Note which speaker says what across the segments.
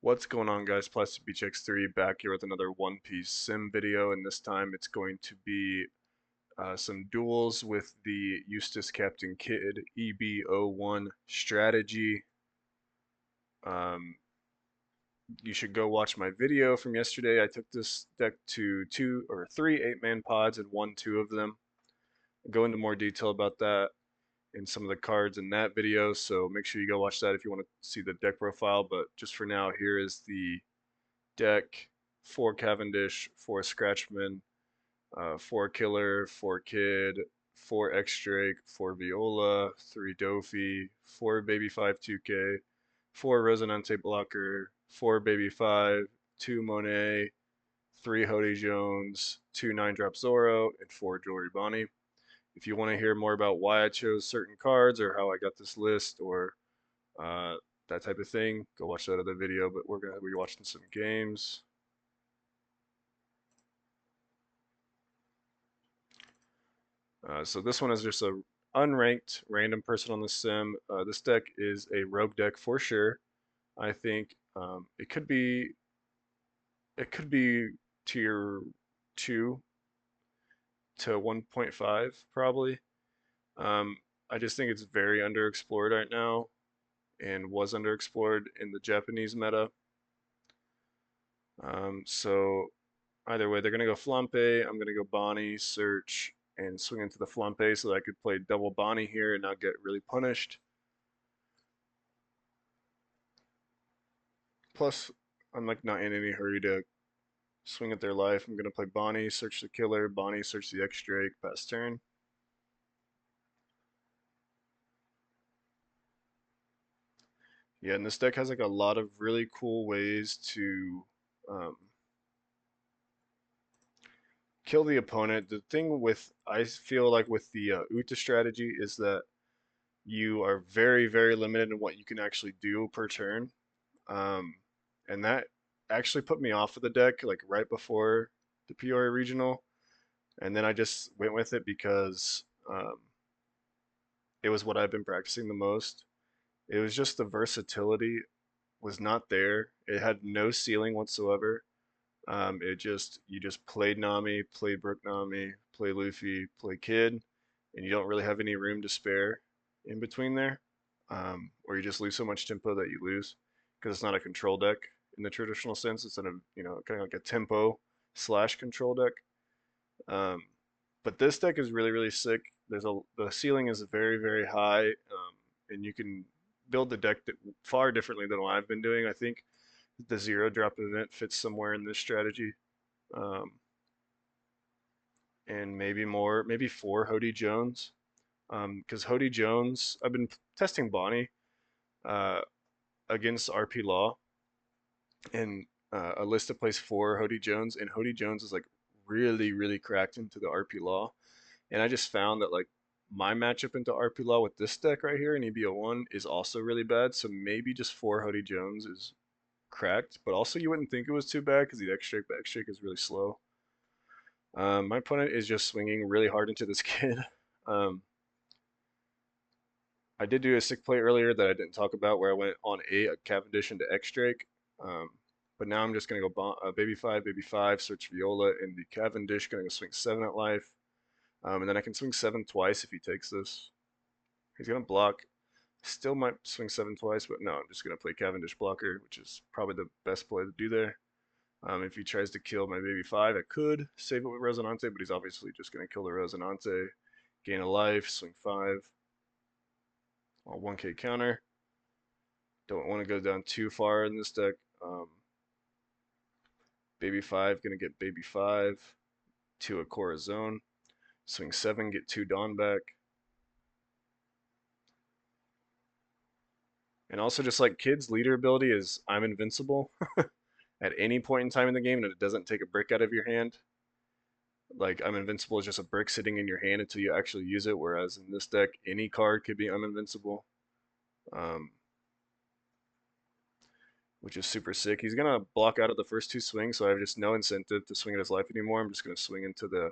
Speaker 1: What's going on, guys? Plastic Beach X3 back here with another One Piece sim video, and this time it's going to be some duels with the Eustace Captain Kidd EB-01 strategy. Um, you should go watch my video from yesterday. I took this deck to two or three 8-man pods and won two of them. I'll go into more detail about that and some of the cards in that video, so make sure you go watch that if you want to see the deck profile. But just for now, here is the deck: 4 Cavendish, 4 Scratchman, 4 Killer, 4 Kid, 4 X-Drake, 4 Viola, 3 Dofi, 4 Baby 5 2K, 4 Resonante Blocker, 4 Baby 5, 2 Monet, 3 Hody Jones, 2 9-drop Zoro, and 4 Jewelry Bonnie. If you want to hear more about why I chose certain cards or how I got this list or uh, that type of thing, go watch that other video. But we're going to be watching some games. So this one is just a unranked random person on the sim. This deck is a rogue deck for sure. I think it could be tier 2 to 1.5 probably. Um, I just think it's very underexplored right now and was underexplored in the Japanese meta. So either way, they're gonna go Flampe. I'm gonna go Bonnie, Search, and swing into the Flampe so that I could play double Bonnie here and not get really punished. Plus, I'm like not in any hurry to swing at their life. I'm gonna play Bonnie, search the killer, Bonnie, search the X-Drake, pass turn. Yeah, and this deck has like a lot of really cool ways to um, kill the opponent. The thing with, I feel like with the Uta strategy is that you are very, very limited in what you can actually do per turn. Um, and that actually put me off of the deck like right before the Peoria Regional. And then I just went with it because it was what I've been practicing the most. It was just the versatility was not there. It had no ceiling whatsoever. It just you just played Nami, played Brook Nami, play Luffy, play Kid, and you don't really have any room to spare in between there, or you just lose so much tempo that you lose because it's not a control deck in the traditional sense. It's in a kind of like a tempo slash control deck. Um, but this deck is really really sick. The ceiling is very very high, and you can build the deck far differently than what I've been doing. I think the 0-drop event fits somewhere in this strategy, um, and maybe more, maybe 4 Hody Jones, because Hody Jones, I've been testing Bonnie uh, against RP Law, and a list that plays 4 Hody Jones, and Hody Jones is like really really cracked into the RP Law. And I just found that like my matchup into RP Law with this deck right here in EB-01 is also really bad. So maybe just 4 Hody Jones is cracked, but also you wouldn't think it was too bad because the X-Drake is really slow. My opponent is just swinging really hard into this kid. Um, I did do a sick play earlier that I didn't talk about where I went on a Cavendish into X-Drake. But now I'm just going to go Baby 5, search Viola, and the Cavendish, going to go swing 7 at life. And then I can swing 7 twice if he takes this. He's going to block. Still might swing 7 twice, but no, I'm just going to play Cavendish blocker, which is probably the best play to do there. If he tries to kill my Baby 5, I could save it with Resonante, but he's obviously just going to kill the Resonante, gain a life, swing 5, 1k counter. Don't want to go down too far in this deck. Baby 5, going to get Baby 5 to a Corazon. Swing 7, get 2 Dawn back. And also just like Kid's leader ability is I'm invincible at any point in time in the game, and it doesn't take a brick out of your hand. Like I'm invincible is just a brick sitting in your hand until you actually use it, whereas in this deck any card could be I'm invincible, um, which is super sick. He's gonna block out of the first 2 swings, so I have just no incentive to swing at his life anymore. I'm just gonna swing into the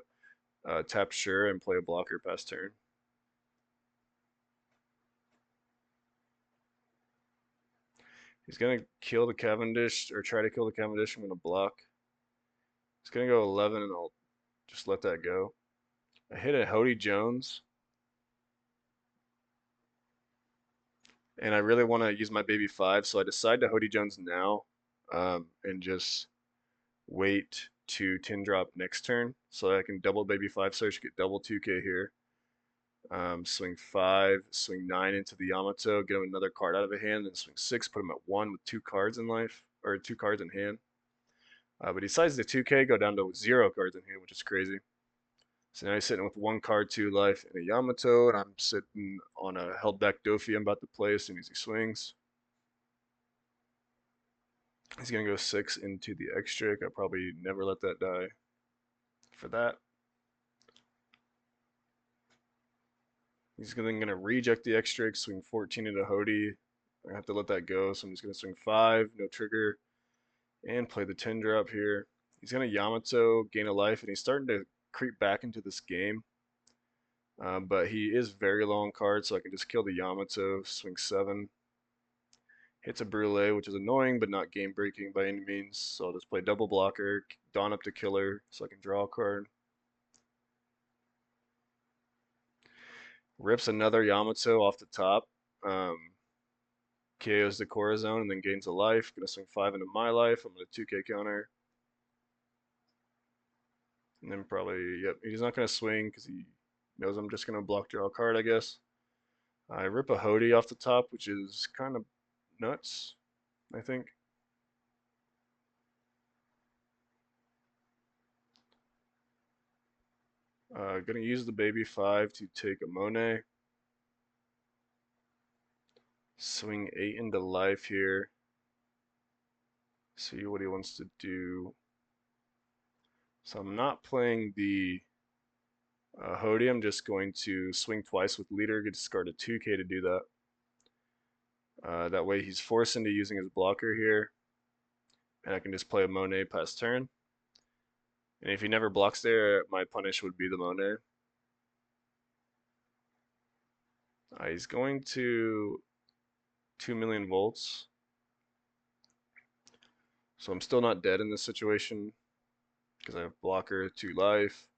Speaker 1: tap sure and play a blocker past turn. He's gonna kill the Cavendish or try to kill the Cavendish. I'm gonna block. He's gonna go 11, and I'll just let that go. I hit a Hody Jones, and I really want to use my baby 5, so I decide to Hody Jones now, and just wait to tin drop next turn, so I can double baby 5, so I should get double 2K here. Swing 5, swing 9 into the Yamato, get him another card out of a hand, then swing 6, put him at 1 with 2 cards in life, or 2 cards in hand. But he decides to 2K, go down to 0 cards in hand, which is crazy. So now he's sitting with 1 card, 2 life, and a Yamato, and I'm sitting on a held back Dofi I'm about to play as soon as he swings. He's going to go 6 into the X-Drake. I probably never let that die for that. He's going to reject the X-Drake, swing 14 into Hody. I have to let that go, so I'm just going to swing 5, no trigger, and play the 10 drop here. He's going to Yamato, gain a life, and he's starting to creep back into this game. But he is very low on cards, so I can just kill the Yamato, swing 7. Hits a Brûlé, which is annoying, but not game breaking by any means. So I'll just play double blocker, Dawn up to killer, so I can draw a card. Rips another Yamato off the top. KOs the Corazon and then gains a life. Gonna swing 5 into my life. I'm gonna 2K counter. And then probably, yep, he's not gonna swing because he knows I'm just gonna block draw a card, I guess. I rip a Hody off the top, which is kind of nuts, I think. Gonna use the baby 5 to take a Monet. Swing 8 into life here. See what he wants to do. So I'm not playing the Hody. I'm just going to swing twice with leader, get discard a 2K to do that. That way he's forced into using his blocker here. And I can just play a Monet past turn. And if he never blocks there, my punish would be the Monet. He's going to 2 million volts. So I'm still not dead in this situation because I have blocker, 2 life.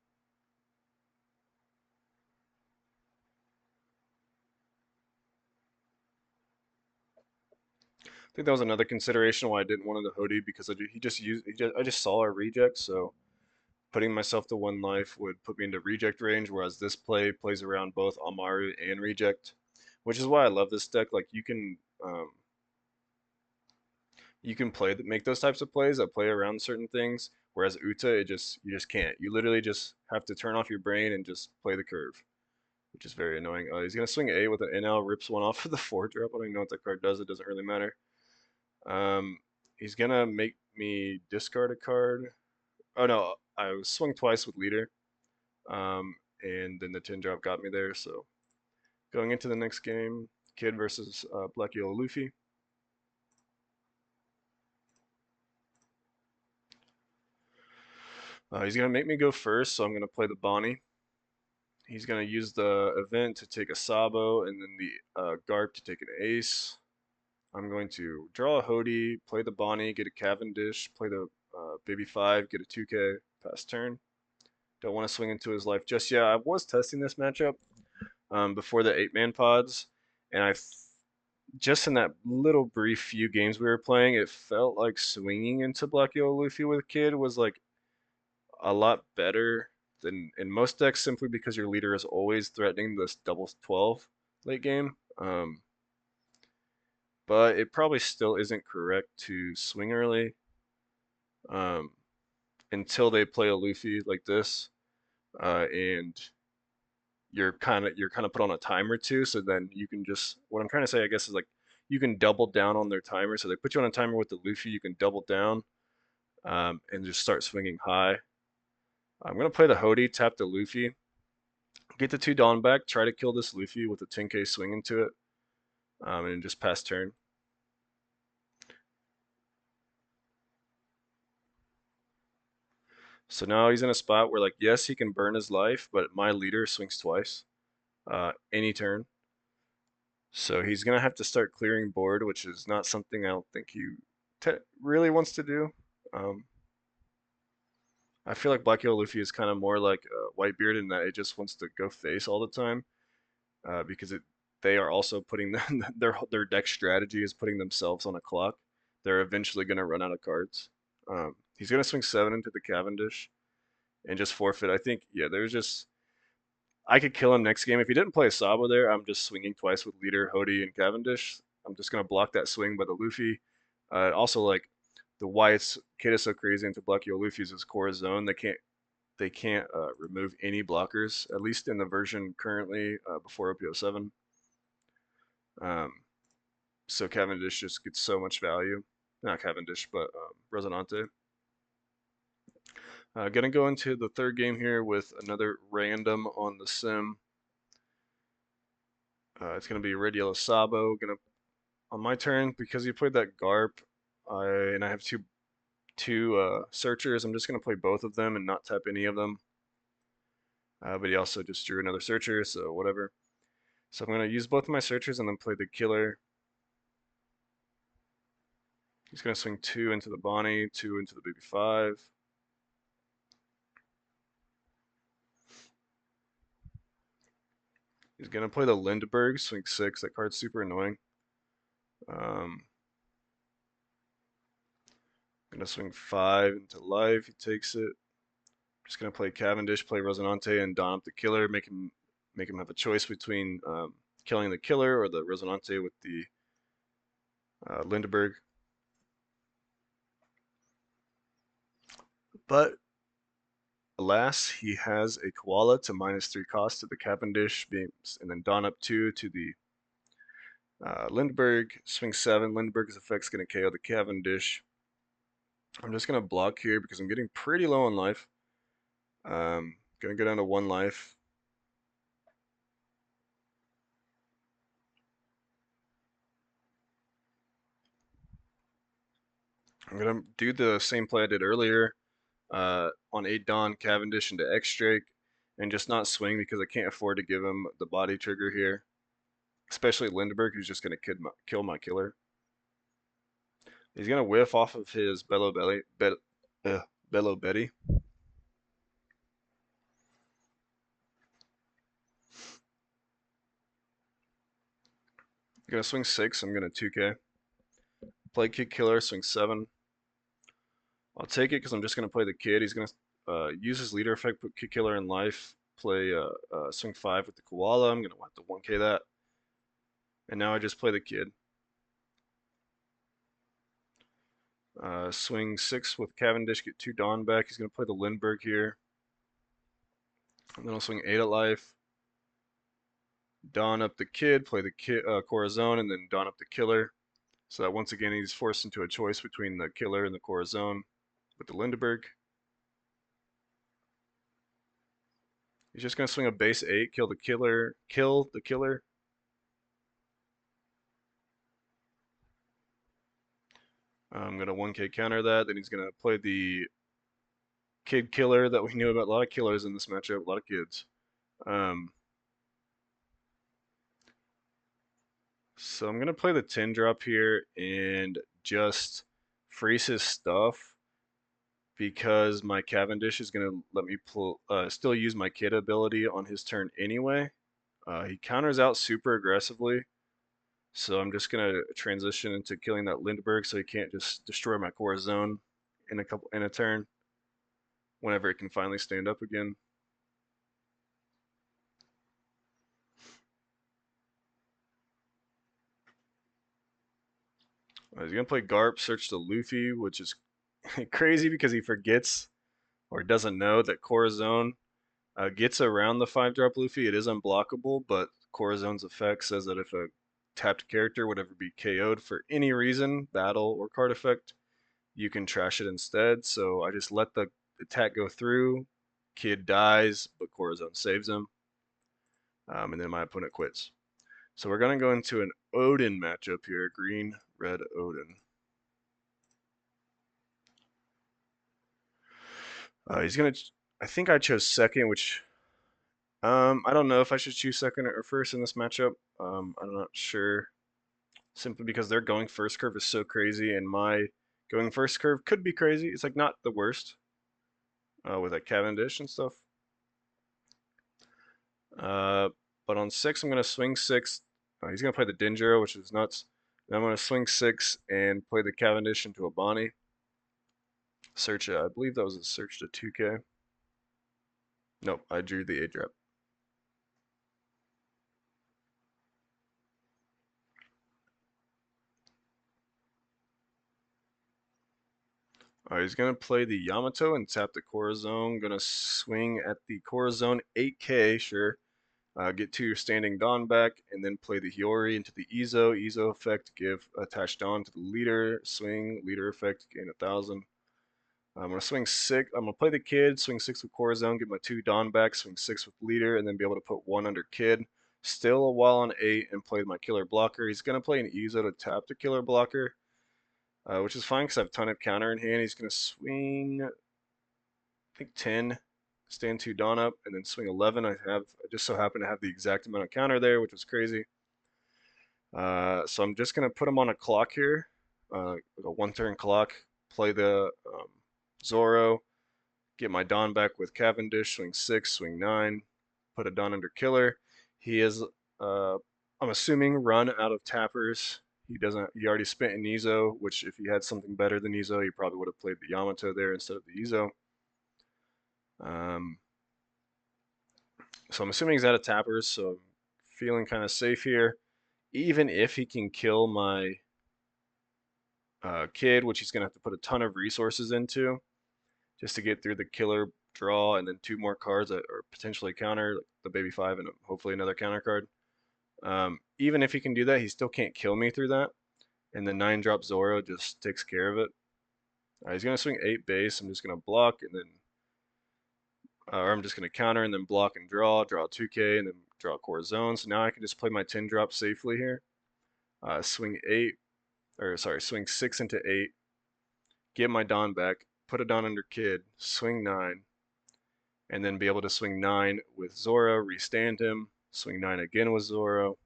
Speaker 1: I think that was another consideration why I didn't want the Hody because I just saw a reject, so putting myself to 1 life would put me into reject range, whereas this play plays around both Amaru and reject, which is why I love this deck. Like you can make those types of plays that play around certain things, whereas Uta you just can't. You literally just have to turn off your brain and just play the curve, which is very annoying. He's gonna swing 8 with an NL, rips one off of the 4 drop. I don't even know what that card does. It doesn't really matter. He's gonna make me discard a card. Oh no, I was swung twice with leader. And then the 10 drop got me there. So going into the next game, Kid versus Black Yellow Luffy. He's gonna make me go first, so I'm gonna play the Bonnie. He's gonna use the event to take a Sabo, and then the Garp to take an Ace. I'm going to draw a Hody, play the Bonnie, get a Cavendish, play the Baby 5, get a 2K, pass turn. Don't want to swing into his life just yet. I was testing this matchup before the 8-man pods, and just in that little brief few games we were playing, it felt like swinging into Black Yellow Luffy with a kid was like a lot better than in most decks, simply because your leader is always threatening this double 12 late game. But it probably still isn't correct to swing early um, until they play a Luffy like this, and you're kind of put on a timer too. So then you can just what I'm trying to say, I guess, is like you can double down on their timer. So they put you on a timer with the Luffy, you can double down and just start swinging high. I'm gonna play the Hody, tap the Luffy, get the 2 Dawn back, try to kill this Luffy with a 10K swing into it, and just pass turn. So now he's in a spot where, like, yes, he can burn his life, but my leader swings twice, any turn. So he's gonna have to start clearing board, which is not something I don't think he really wants to do. Um, I feel like Black Yellow Luffy is kind of more like Whitebeard in that it just wants to go face all the time because they are also putting their deck strategy is putting themselves on a clock. They're eventually gonna run out of cards. He's gonna swing 7 into the Cavendish and just forfeit. I think yeah, there's just I could kill him next game. If he didn't play a Sabo there, I'm just swinging twice with Leader, Hody, and Cavendish. I'm just going to block that swing by the Luffy. Also, like, the why Kid is so crazy into Black Yellow Luffy is his core zone. They can't remove any blockers, at least in the version currently before OP07. Um, so Cavendish just gets so much value. Not Cavendish, but Resonante. Gonna go into the third game here with another random on the sim. It's gonna be Red Yellow Sabo. Gonna on my turn because he played that Garp, and I have two searchers. I'm just gonna play both of them and not tap any of them. But he also just drew another searcher, so whatever. So I'm gonna use both of my searchers and then play the killer. He's gonna swing 2 into the Bonnie, 2 into the BB5. He's gonna play the Lindbergh, swing 6. That card's super annoying. Gonna swing 5 into life. He takes it. Just gonna play Cavendish, play Resonante, and don up the killer. Make him have a choice between killing the killer or the Resonante with the Lindbergh. But alas, he has a koala to -3 cost to the Cavendish, and then don up 2 to the Lindbergh. Swing 7. Lindbergh's effect's gonna KO the Cavendish. I'm just gonna block here because I'm getting pretty low on life. Gonna go down to 1 life. I'm gonna do the same play I did earlier on 8 Dawn, Cavendish into X Drake, and just not swing because I can't afford to give him the body trigger here, especially Lindbergh, who's just gonna kill my killer. He's gonna whiff off of his Bello Betty. I'm gonna swing 6. I'm gonna 2K. Play Kid Killer, swing 7. I'll take it because I'm just gonna play the kid. He's gonna use his leader effect, put Kid Killer in life. Play swing 5 with the koala. I'm gonna want to 1K that. And now I just play the kid. Swing 6 with Cavendish, get 2 Dawn back. He's going to play the Lindbergh here. And then I'll swing 8 at life. Dawn up the kid, play the Corazon, and then Dawn up the killer. So that once again he's forced into a choice between the killer and the Corazon with the Lindbergh. He's just going to swing a base 8, kill the killer. I'm going to 1K counter that. Then he's going to play the kid killer that we knew about. A lot of killers in this matchup, a lot of kids. So I'm gonna play the 10 drop here and just freeze his stuff because my Cavendish is gonna let me still use my kid ability on his turn anyway. He counters out super aggressively, so I'm just gonna transition into killing that Lindbergh so he can't just destroy my core zone in a turn whenever it can finally stand up again. He's gonna play Garp, search the Luffy, which is crazy because he forgets or doesn't know that Corazon gets around the 5-drop Luffy. It is unblockable, but Corazon's effect says that if a tapped character would ever be KO'd for any reason, battle or card effect, you can trash it instead. So I just let the attack go through. Kid dies, but Corazon saves him. And then my opponent quits. So we're going to go into an Odin matchup here. Green, red, Odin. He's going to... I think I chose second, which I don't know if I should choose second or first in this matchup. I'm not sure. Simply because their going first curve is so crazy, and my going first curve could be crazy. It's like not the worst with like Cavendish and stuff. Uh, but on six, I'm gonna swing six. He's gonna play the Dingero, which is nuts. And I'm gonna swing six and play the Cavendish into a Bonnie. Search, I believe that was a search to 2K. Nope, I drew the 8 drop. He's gonna play the Yamato and tap the Corazon. Gonna swing at the Corazon 8K, sure. Get two standing Dawn back, and then play the Hiyori into the Ezo. Ezo effect, give attach Dawn to the leader. Swing, leader effect, gain 1,000. I'm gonna swing six. I'm gonna play the kid, swing six with Corazon, get my two Dawn back, swing six with leader, and then be able to put one under kid. Still a while on 8 and play my killer blocker. He's gonna play an Ezo to tap the killer blocker, which is fine because I have a ton of counter in hand. He's gonna swing, I think 10, stand two Dawn up, and then swing 11. I just so happen to have the exact amount of counter there, which was crazy. So I'm just gonna put him on a clock here, a 1 turn clock. Play the Zoro, get my Dawn back with Cavendish, swing 6, swing 9, put a Dawn under killer. He is, I'm assuming, run out of tappers. He doesn't. He already spent an Ezo, which if he had something better than Ezo, he probably would have played the Yamato there instead of the Ezo. Um, so I'm assuming he's out of tappers, so I'm feeling kind of safe here. Even if he can kill my kid, which he's going to have to put a ton of resources into just to get through the killer draw and then two more cards that are potentially counter, like the baby 5 and hopefully another counter card. Even if he can do that, he still can't kill me through that. And the 9 drop Zoro just takes care of it. He's going to swing 8 base. I'm just going to block and then, or I'm just going to counter and then block and draw 2K and then draw Corazon. So now I can just play my 10 drop safely here. Swing 8, or sorry, swing 6 into 8. Get my Dawn back, put a Dawn under kid, swing 9, and then be able to swing 9 with Zoro, restand him, swing 9 again with Zoro,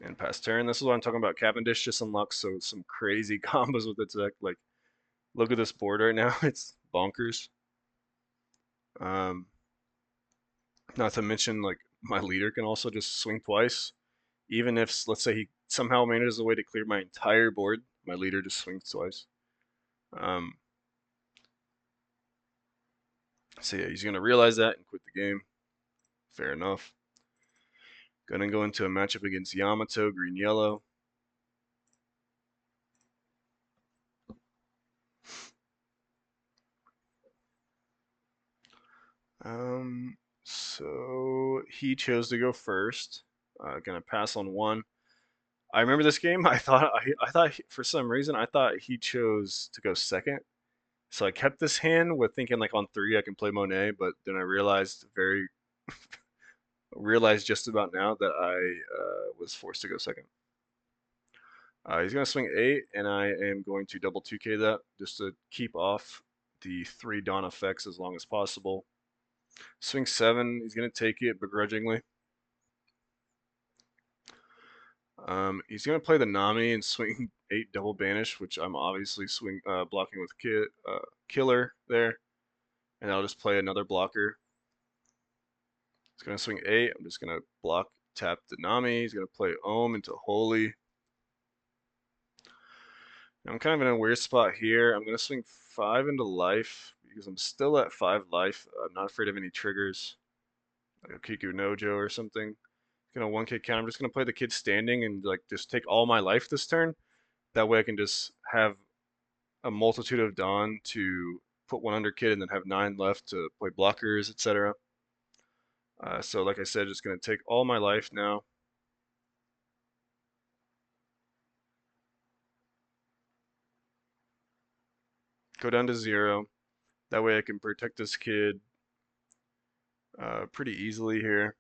Speaker 1: and pass turn. This is what I'm talking about. Cavendish just unlocks so some crazy combos with its deck. Like, look at this board right now. It's bonkers. Um, Not to mention, like, my leader can also just swing twice. Even if, let's say, he somehow manages a way to clear my entire board, my leader just swings twice. Um, so yeah, he's gonna realize that and quit the game. Fair enough. Gonna go into a matchup against Yamato, green yellow. So he chose to go first. Gonna pass on 1. I remember this game. For some reason I thought he chose to go second. So I kept this hand with thinking like on 3 I can play Monet, but then I realized just about now that I was forced to go second. He's going to swing 8, and I am going to double 2K that just to keep off the 3 Dawn effects as long as possible. Swing 7, he's going to take it begrudgingly. He's going to play the Nami and swing 8 double banish, which I'm obviously blocking with killer there. And I'll just play another blocker. He's going to swing 8. I'm just going to block, tap the Nami. He's going to play Ohm into Holy. I'm kind of in a weird spot here. I'm going to swing 5 into life because I'm still at 5 life. I'm not afraid of any triggers, like a Kiku Nojo or something. Gonna 1K count. I'm just gonna play the kid standing and like just take all my life this turn. That way I can just have a multitude of Dawn to put one under kid and then have 9 left to play blockers, etc. So like I said, just gonna take all my life now. Go down to 0. That way I can protect this kid pretty easily here.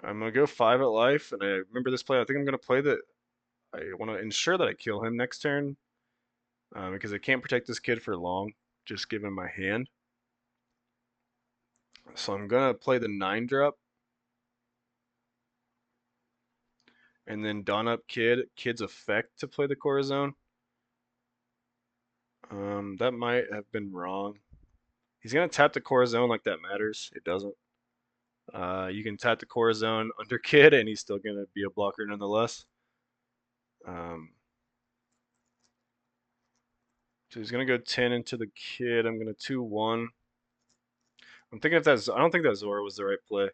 Speaker 1: I'm gonna go 5 at life, and I remember this play. I think I'm gonna play that. I want to ensure that I kill him next turn because I can't protect this kid for long. just given my hand. So I'm gonna play the 9-drop and then Dawn Up Kid's effect to play the Corazon. That might have been wrong. He's gonna tap the Corazon like that matters. It doesn't. You can tap the Corazon under Kid and he's still gonna be a blocker nonetheless. So he's gonna go 10 into the Kid. I'm gonna 2-1. I'm thinking if that's. I don't think that Zora was the right play.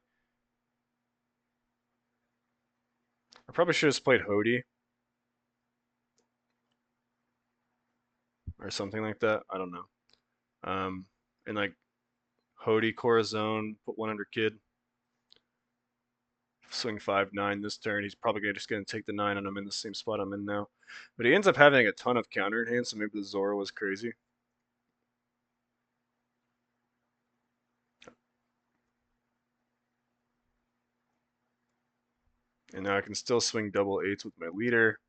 Speaker 1: I probably should have just played Hody or something like that. I don't know. And like Hody Corazon, put one under Kid. Swing 5-9 this turn. He's probably just gonna take the 9, and I'm in the same spot I'm in now. But he ends up having a ton of counter in hand, so maybe the Zora was crazy. And now I can still swing double 8s with my leader.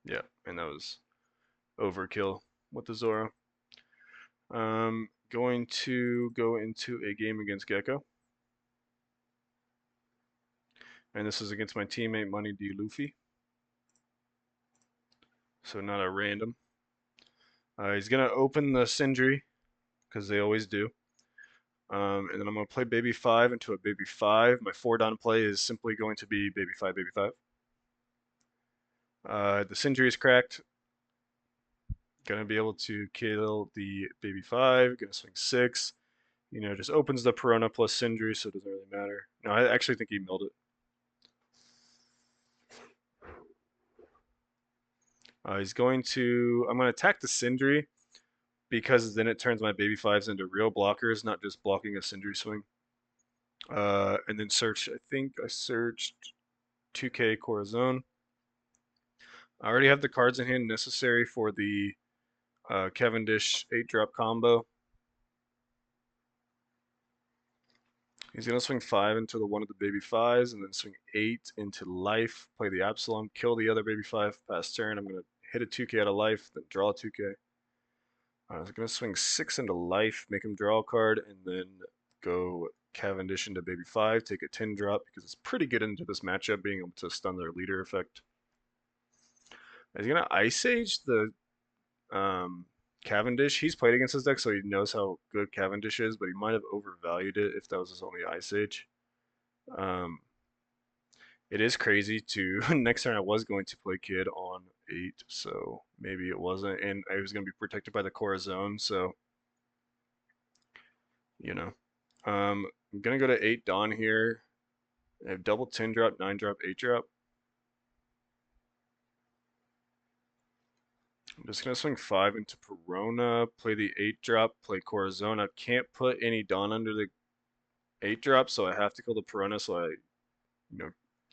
Speaker 1: Yeah, and that was overkill with the Zora. Going to go into a game against Gecko. And this is against my teammate Money D Luffy. So not a random. He's gonna open the Sindri, because they always do. And then I'm gonna play Baby 5 into a Baby 5. My 4-down play is simply going to be Baby 5, Baby 5. The Sindri is cracked. Gonna be able to kill the Baby 5. Gonna swing 6. You know, just opens the Perona plus Sindri, so it doesn't really matter. No, I actually think he milled it. He's going to. I'm gonna attack the Sindri because then it turns my Baby 5s into real blockers, not just blocking a Sindri swing. And then search. I think I searched 2K Corazon. I already have the cards in hand necessary for the Cavendish 8-drop combo. He's going to swing 5 into the one of the Baby 5s, and then swing 8 into life, play the Absalom, kill the other Baby 5, pass turn. I'm going to hit a 2K out of life, then draw a 2K. I was going to swing 6 into life, make him draw a card, and then go Cavendish into Baby 5, take a 10-drop, because it's pretty good into this matchup, being able to stun their leader effect. He's going to Ice Age the Cavendish. He's played against this deck, so he knows how good Cavendish is, but he might have overvalued it if that was his only Ice Age. It is crazy to next turn I was going to play Kid on 8, so maybe it wasn't, and I was going to be protected by the Corazon, so you know. I'm gonna go to 8 Dawn here. I have double 10-drop, 9-drop, 8-drop. I'm just gonna swing 5 into Perona, play the 8-drop, play Corazon. I can't put any Dawn under the 8-drop, so I have to kill the Perona, so I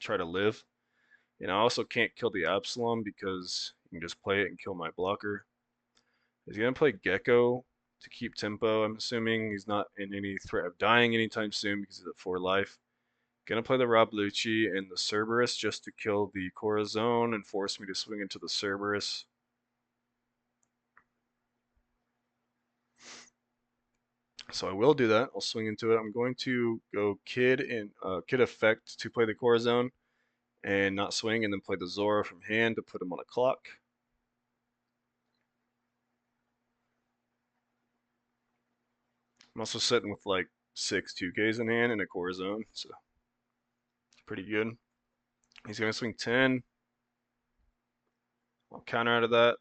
Speaker 1: try to live. And I also can't kill the Absalom because you can just play it and kill my blocker. He's going to play Gecko to keep tempo, I'm assuming. He's not in any threat of dying anytime soon because he's at 4 life. Going to play the Rob Lucci and the Cerberus just to kill the Corazon and force me to swing into the Cerberus. So I will do that. I'll swing into it. I'm going to go Kid and Kid Effect to play the Corazon and not swing, and then play the Zora from hand to put him on a clock. I'm also sitting with like 6 2Ks in hand and a Corazon, so pretty good. He's going to swing 10. I'll counter out of that.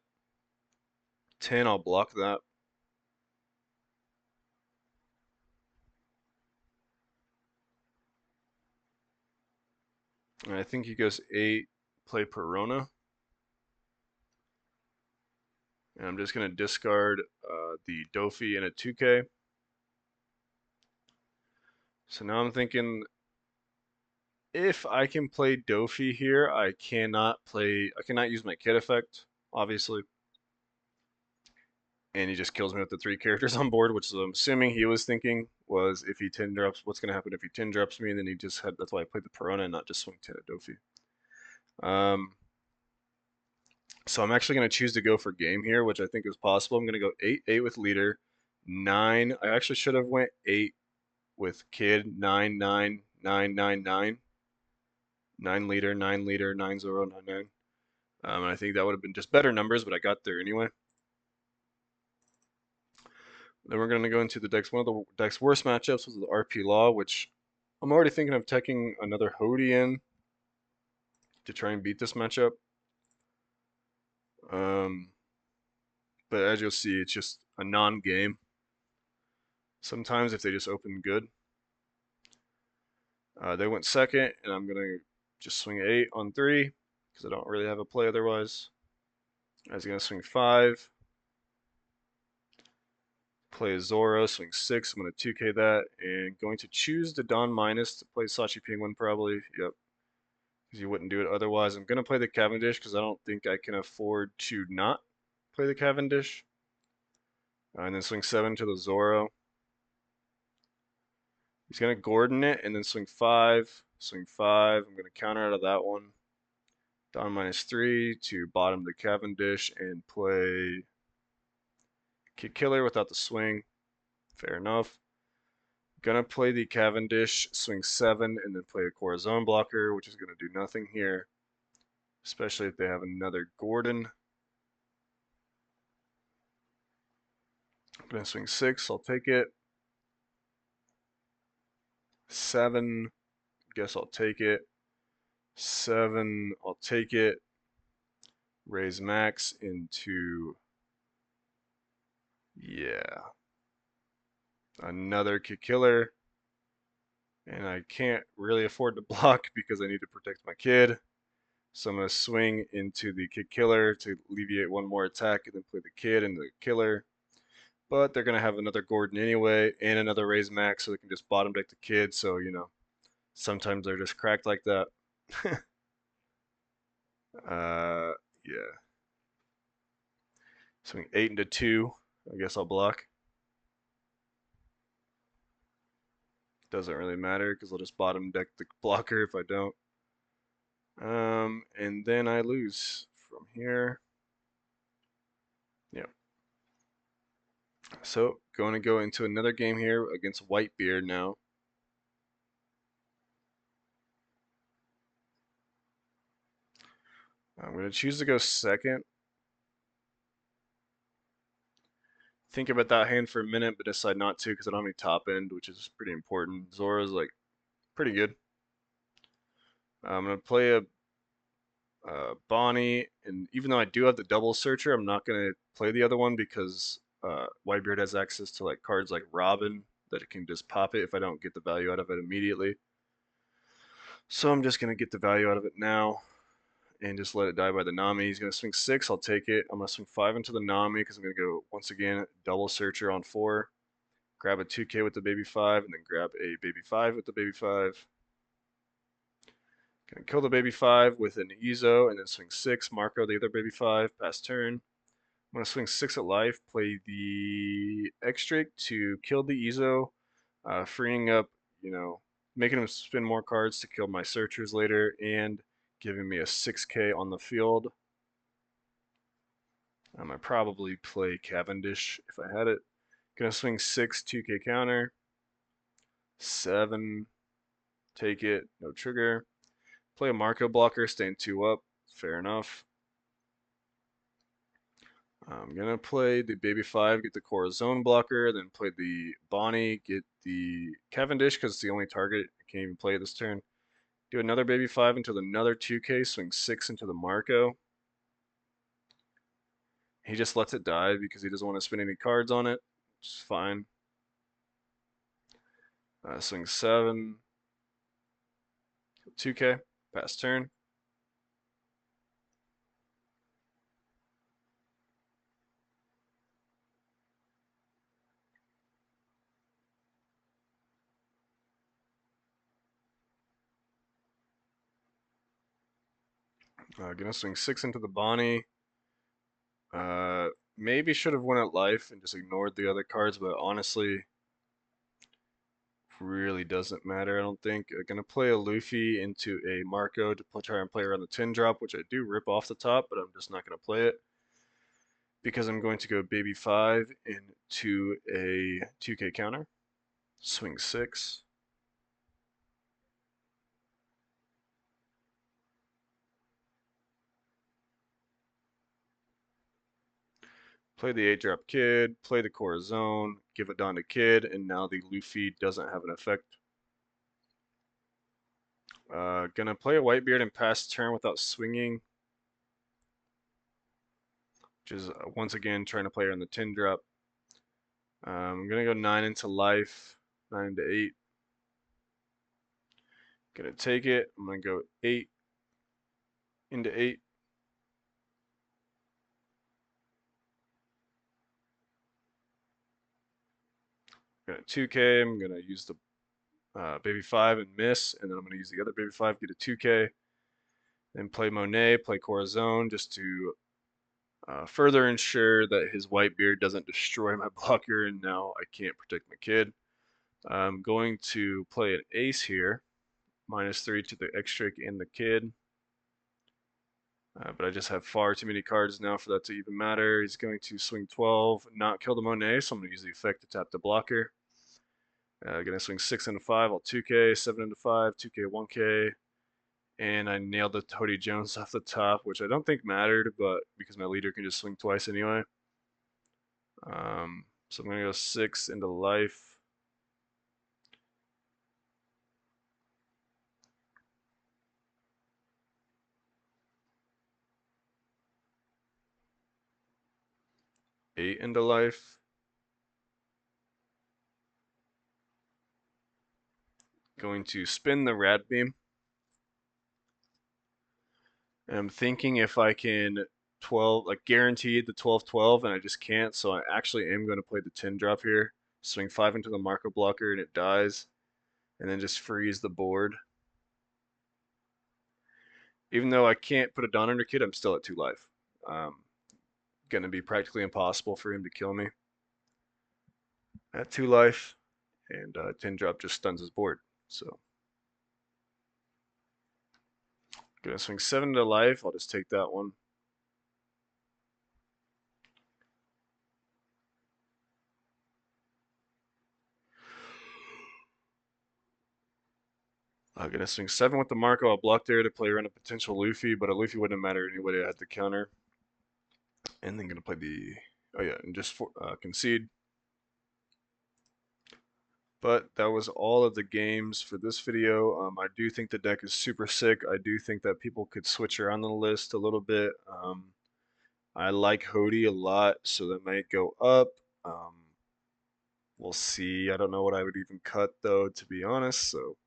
Speaker 1: 10, I'll block that. And I think he goes 8, play Perona. And I'm just going to discard the Dofi and a 2K. So now I'm thinking if I can play Dofi here, I cannot use my Kid effect, obviously. And he just kills me with the 3 characters on board, which I'm assuming he was thinking was if he 10 drops, what's going to happen if he 10 drops me? And then he just had, that's why I played the Perona and not just swing 10 at Dofi. So I'm actually going to choose to go for game here, which I think is possible. I'm going to go 8-8 with leader, 9. I actually should have went 8 with kid, 9-9-9-9-9. 9 leader, 9 leader, 9-0-9-9. And I think that would have been just better numbers, but I got there anyway. Then we're going to go into the decks. One of the deck's worst matchups was the RP Law, which I'm already thinking of taking another Hody in to try and beat this matchup. But as you'll see, it's just a non-game. Sometimes if they just open good. They went second, and I'm going to just swing 8 on 3 because I don't really have a play otherwise. I was going to swing 5. Play a Zoro, swing 6. I'm going to 2K that, and going to choose the Don Minus to play Sachi Penguin probably. Yep, because you wouldn't do it otherwise. I'm going to play the Cavendish because I don't think I can afford to not play the Cavendish. And then swing 7 to the Zoro. He's going to Gordon it, and then swing 5. Swing 5. I'm going to counter out of that one. Don -3 to bottom the Cavendish and play Kick Killer without the swing. Fair enough. Gonna play the Cavendish, swing 7, and then play a Corazon blocker, which is gonna do nothing here, especially if they have another Gordon. I'm gonna swing 6, I'll take it. 7, guess I'll take it. 7, I'll take it. Raise max into, yeah, another Kick Killer. And I can't really afford to block because I need to protect my kid. So I'm going to swing into the Kick Killer to alleviate one more attack and then play the kid and the killer. But they're going to have another Gordon anyway and another Raise Max so they can just bottom deck the kid. So, you know, sometimes they're just cracked like that. Yeah. Swing 8 into 2. I guess I'll block. Doesn't really matter because I'll just bottom deck the blocker if I don't. And then I lose from here. Yeah. So, going to go into another game here against Whitebeard now. I'm going to choose to go second. Think about that hand for a minute, but decide not to because I don't have any top end, which is pretty important. Zora's like pretty good. I'm going to play a Bonnie, and even though I do have the double searcher, I'm not going to play the other one because Whitebeard has access to like cards like Robin that it can just pop it if I don't get the value out of it immediately. So I'm just going to get the value out of it now and just let it die by the Nami. He's going to swing 6, I'll take it. I'm going to swing 5 into the Nami because I'm going to go, once again, double searcher on 4. Grab a 2K with the baby 5, and then grab a baby 5 with the baby 5. Gonna kill the baby 5 with an Ezo, and then swing 6, Marco the other baby 5, pass turn. I'm gonna swing 6 at life, play the X-Drake to kill the Ezo, freeing up, you know, making him spin more cards to kill my searchers later, and giving me a 6K on the field. I probably play Cavendish if I had it. Gonna swing 6, 2K counter. 7, take it, no trigger. Play a Marco blocker, staying 2 up, fair enough. I'm gonna play the baby 5, get the Corazon blocker, then play the Bonnie, get the Cavendish because it's the only target I can't even play this turn. Do another baby 5 into another 2K, swing 6 into the Marco. He just lets it die because he doesn't want to spin any cards on it, which is fine. Swing 7, 2K, pass turn. Gonna swing 6 into the Bonnie. Maybe should have won at life and just ignored the other cards, but honestly, really doesn't matter, I don't think. I'm going to play a Luffy into a Marco to try and play around the 10 drop, which I do rip off the top, but I'm just not going to play it because I'm going to go baby 5 into a 2K counter, swing 6. Play the 8 drop kid, play the Corazon, give it down to kid, and now the Luffy doesn't have an effect. Gonna play a Whitebeard and pass turn without swinging, which is once again trying to play on the 10 drop. I'm gonna go 9 into life, 9 into 8. Gonna take it. I'm gonna go 8 into 8. Gonna 2K. I'm gonna use the baby 5 and miss, and then I'm gonna use the other baby 5, get a 2K. Then play Monet, play Corazon just to further ensure that his Whitebeard doesn't destroy my blocker, and now I can't protect my kid. I'm going to play an ace here, -3 to the X-Drake and the kid. But I just have far too many cards now for that to even matter. He's going to swing 12, not kill the Monet, so I'm going to use the effect to tap the blocker. Gonna swing 6 into 5, I'll 2K, 7 into 5, 2K, 1K. And I nailed the Toady Jones off the top, which I don't think mattered, but because my leader can just swing twice anyway. So I'm going to go 6 into life. Eight into life. Going to spin the Rad Beam. And I'm thinking if I can 12, like guaranteed the 12-12, and I just can't, so I actually am going to play the 10 drop here. Swing 5 into the Marco blocker and it dies. And then just freeze the board. Even though I can't put a Dawn Under Kid, I'm still at 2 life. Going to be practically impossible for him to kill me. At 2 life, and 10 drop just stuns his board. So, gonna swing 7 to life. I'll just take that one. I'm gonna swing 7 with the Marco. I'll block there to play around a potential Luffy, but a Luffy wouldn't matter anyway. I had to counter. And then gonna play the, oh yeah, and just concede. But that was all of the games for this video. I do think the deck is super sick. I do think that people could switch around the list a little bit. I like Hody a lot, so that might go up. We'll see. I don't know what I would even cut though, to be honest. So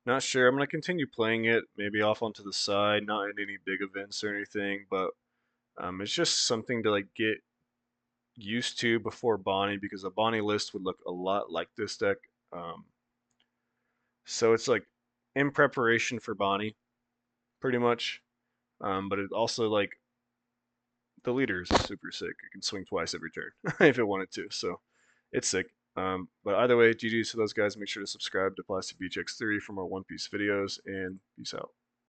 Speaker 1: not sure. I'm gonna continue playing it, maybe off onto the side, not in any big events or anything, but it's just something to like get used to before Bonnie, because a Bonnie list would look a lot like this deck. So it's like in preparation for Bonnie, pretty much. But it also like the leader is super sick. It can swing twice every turn if it wanted to. So it's sick. But either way, GG's to those guys. Make sure to subscribe to Plastic Beach X3 for more One Piece videos, and peace out.